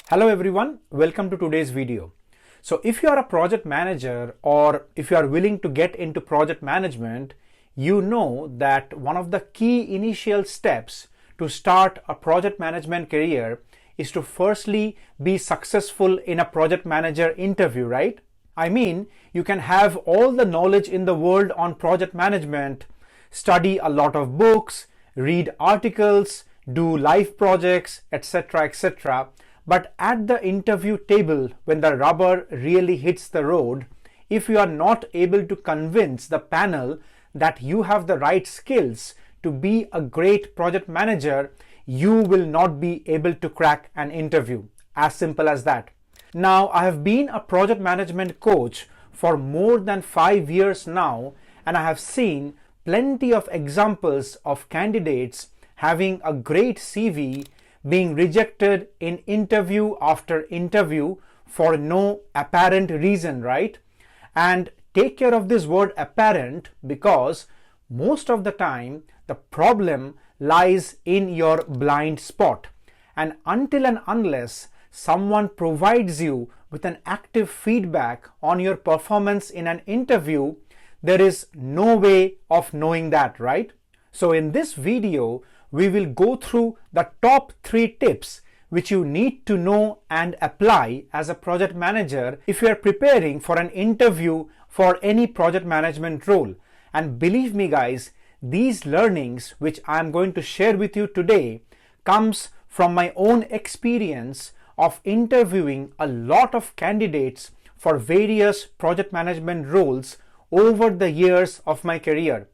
Hello everyone, welcome to today's video. So if you are a project manager or if you are willing to get into project management, you know that one of the key initial steps to start a project management career is to firstly be successful in a project manager interview, right? I mean, you can have all the knowledge in the world on project management, study a lot of books, read articles, do live projects, etc., etc. But at the interview table, when the rubber really hits the road, if you are not able to convince the panel that you have the right skills to be a great project manager, you will not be able to crack an interview. As simple as that. Now, I have been a project management coach for more than 5 years now, and I have seen plenty of examples of candidates having a great CV being rejected in interview after interview for no apparent reason, right? And take care of this word apparent, because most of the time the problem lies in your blind spot. And until and unless someone provides you with an active feedback on your performance in an interview, there is no way of knowing that, right? So in this video, we will go through the top 3 tips which you need to know and apply as a project manager if you are preparing for an interview for any project management role. And believe me guys, these learnings which I am going to share with you today comes from my own experience of interviewing a lot of candidates for various project management roles over the years of my career.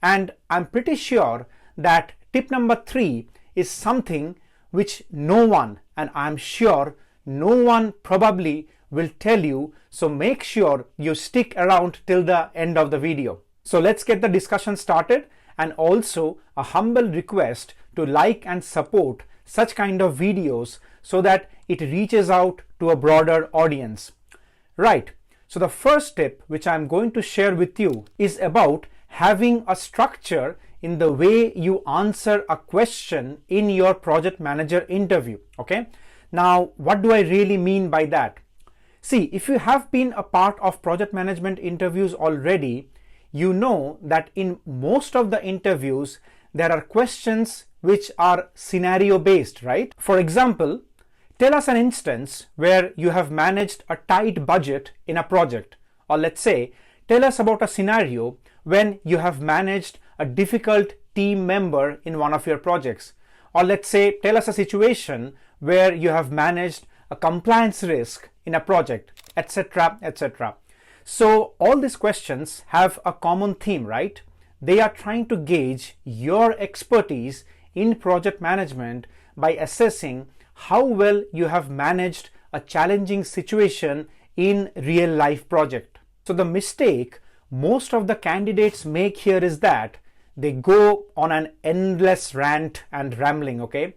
And I'm pretty sure that tip number 3 is something which no one, and I'm sure no one probably will tell you, so make sure you stick around till the end of the video. So let's get the discussion started, and also a humble request to like and support such kind of videos so that it reaches out to a broader audience. Right, so the first tip which I'm going to share with you is about having a structure in the way you answer a question in your project manager interview. Okay, now what do I really mean by that? See, if you have been a part of project management interviews already, you know that in most of the interviews there are questions which are scenario based, right? For example, tell us an instance where you have managed a tight budget in a project, or let's say tell us about a scenario when you have managed a difficult team member in one of your projects, or let's say tell us a situation where you have managed a compliance risk in a project, etc., etc. So all these questions have a common theme, right? They are trying to gauge your expertise in project management by assessing how well you have managed a challenging situation in real life project. So the mistake most of the candidates make here is that they go on an endless rant and rambling, okay,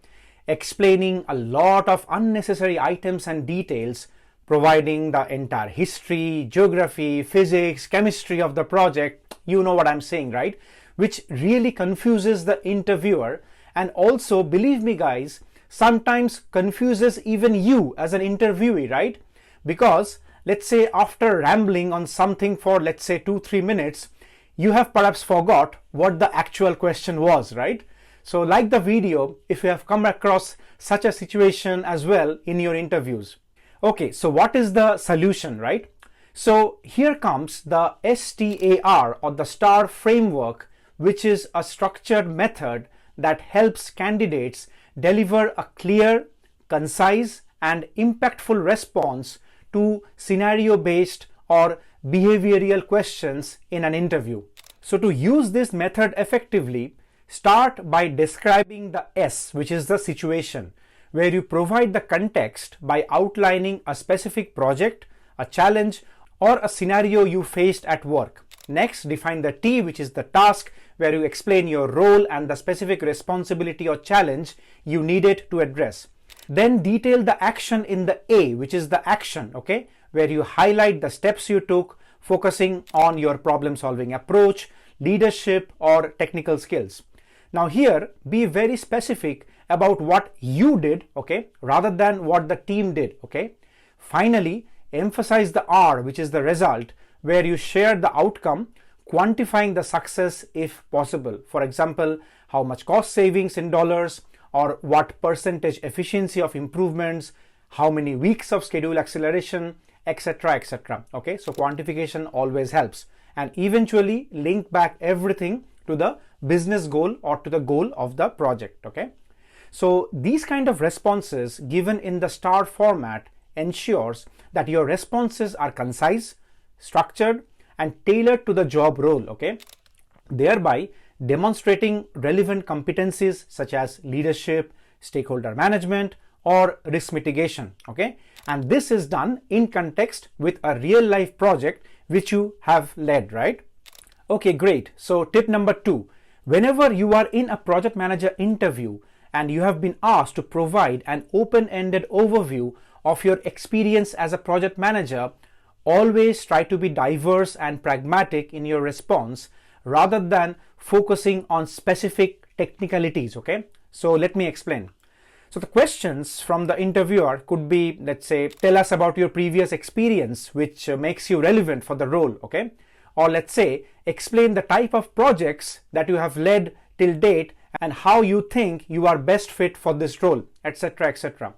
explaining a lot of unnecessary items and details, providing the entire history, geography, physics, chemistry of the project. You know what I'm saying, right? Which really confuses the interviewer, and also, believe me guys, sometimes confuses even you as an interviewee, right? Because let's say after rambling on something for let's say 2-3 minutes, you have perhaps forgot what the actual question was, right? So like the video, if you have come across such a situation as well in your interviews. Okay, so what is the solution, right? So here comes the STAR, or the STAR framework, which is a structured method that helps candidates deliver a clear, concise and impactful response to scenario-based or behavioral questions in an interview. So to use this method effectively, start by describing the S, which is the situation, where you provide the context by outlining a specific project, a challenge, or a scenario you faced at work. Next, define the T, which is the task, where you explain your role and the specific responsibility or challenge you needed to address. Then detail the action in the A, which is the action, okay, where you highlight the steps you took, focusing on your problem solving approach, leadership or technical skills. Now here, be very specific about what you did, okay, rather than what the team did, okay. Finally, emphasize the R, which is the result, where you share the outcome, quantifying the success if possible. For example, how much cost savings in dollars, or what percentage efficiency of improvements, how many weeks of schedule acceleration, etc., etc. Okay, so quantification always helps, and eventually link back everything to the business goal or to the goal of the project. Okay, so these kind of responses given in the STAR format ensures that your responses are concise, structured, and tailored to the job role, okay, thereby demonstrating relevant competencies such as leadership, stakeholder management, or risk mitigation, okay. And this is done in context with a real life project which you have led, right? Okay, great. So tip number 2, whenever you are in a project manager interview and you have been asked to provide an open-ended overview of your experience as a project manager, always try to be diverse and pragmatic in your response rather than focusing on specific technicalities, okay? So let me explain. So the questions from the interviewer could be, let's say, tell us about your previous experience which makes you relevant for the role, okay? Or let's say, explain the type of projects that you have led till date and how you think you are best fit for this role, etc., etc.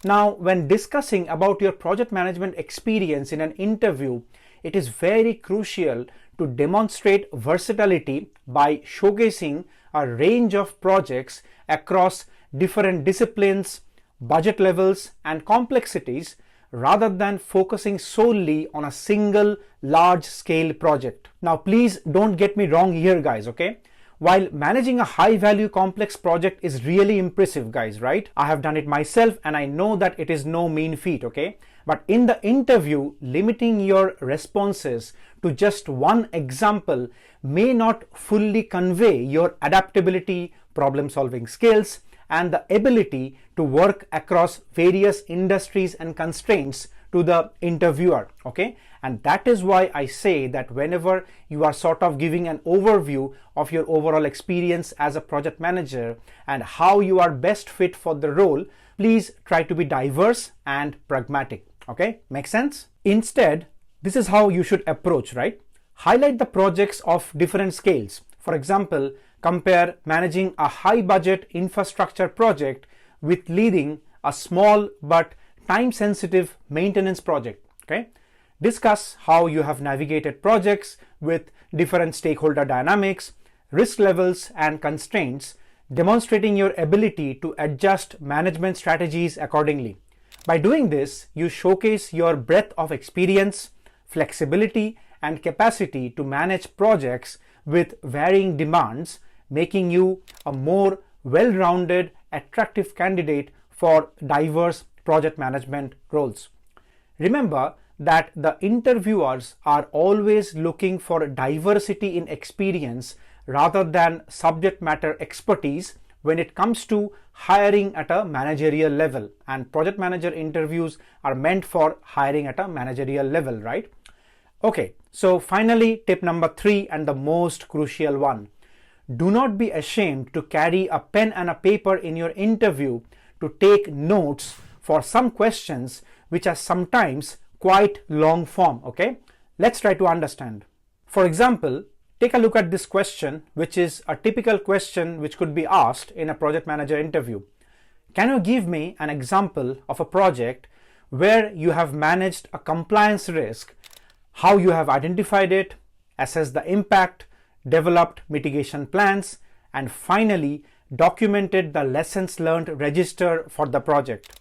Now, when discussing about your project management experience in an interview, it is very crucial to demonstrate versatility by showcasing a range of projects across different disciplines, budget levels, and complexities rather than focusing solely on a single large-scale project. Now, please don't get me wrong here, guys, okay? While managing a high-value complex project is really impressive, guys, right? I have done it myself and I know that it is no mean feat, okay? But in the interview, limiting your responses to just one example may not fully convey your adaptability, problem-solving skills, and the ability to work across various industries and constraints to the interviewer, okay? And that is why I say that whenever you are sort of giving an overview of your overall experience as a project manager and how you are best fit for the role, please try to be diverse and pragmatic, okay? Make sense? Instead, this is how you should approach, right? Highlight the projects of different scales. For example, compare managing a high budget infrastructure project with leading a small but time sensitive maintenance project, okay? Discuss how you have navigated projects with different stakeholder dynamics, risk levels, and constraints, demonstrating your ability to adjust management strategies accordingly. By doing this, you showcase your breadth of experience, flexibility, and capacity to manage projects with varying demands, making you a more well-rounded, attractive candidate for diverse project management roles. Remember that the interviewers are always looking for diversity in experience rather than subject matter expertise when it comes to hiring at a managerial level, and project manager interviews are meant for hiring at a managerial level, right? Okay, so finally, tip number 3 and the most crucial one. Do not be ashamed to carry a pen and a paper in your interview to take notes for some questions which are sometimes quite long form, okay? Let's try to understand. For example, take a look at this question, which is a typical question which could be asked in a project manager interview. Can you give me an example of a project where you have managed a compliance risk, how you have identified it, assessed the impact, developed mitigation plans, and finally documented the lessons learned register for the project?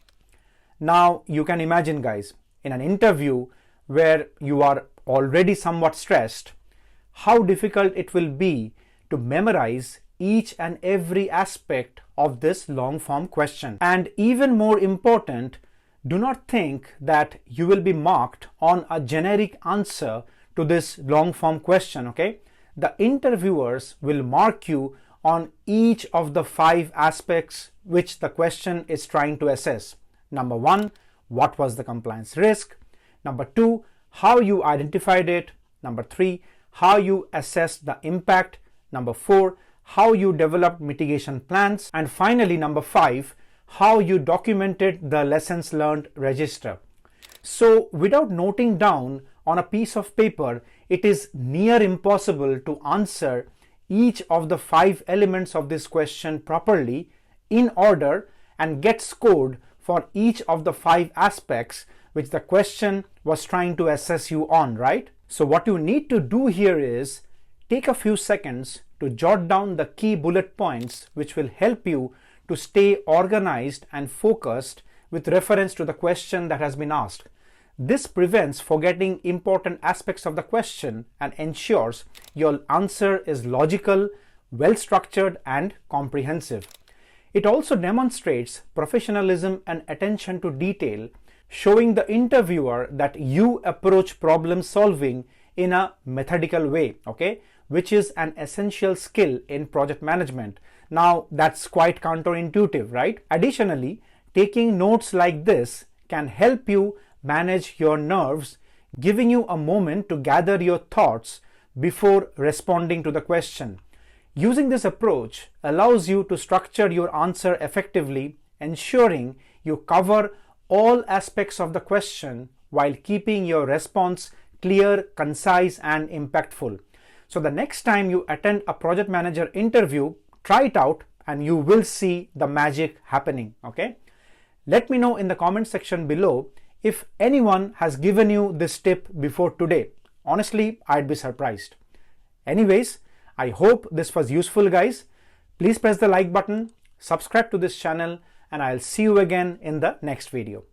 Now you can imagine, guys, in an interview where you are already somewhat stressed, how difficult it will be to memorize each and every aspect of this long form question. And even more important, do not think that you will be marked on a generic answer to this long form question, okay? The interviewers will mark you on each of the 5 aspects which the question is trying to assess. Number 1, what was the compliance risk? Number 2, how you identified it? Number 3, how you assessed the impact? Number 4, how you developed mitigation plans, and finally number 5, how you documented the lessons learned register. So without noting down on a piece of paper, it is near impossible to answer each of the 5 elements of this question properly in order and get scored for each of the 5 aspects which the question was trying to assess you on, right? So what you need to do here is take a few seconds to jot down the key bullet points which will help you to stay organized and focused with reference to the question that has been asked. This prevents forgetting important aspects of the question and ensures your answer is logical, well-structured, and comprehensive. It also demonstrates professionalism and attention to detail, showing the interviewer that you approach problem solving in a methodical way, okay, which is an essential skill in project management. Now, that's quite counterintuitive, right? Additionally, taking notes like this can help you manage your nerves, giving you a moment to gather your thoughts before responding to the question. Using this approach allows you to structure your answer effectively, ensuring you cover all aspects of the question while keeping your response clear, concise, and impactful. So the next time you attend a project manager interview, try it out and you will see the magic happening, okay? Let me know in the comment section below if anyone has given you this tip before today. Honestly, I'd be surprised. Anyways, I hope this was useful, guys. Please press the like button, subscribe to this channel, and I'll see you again in the next video.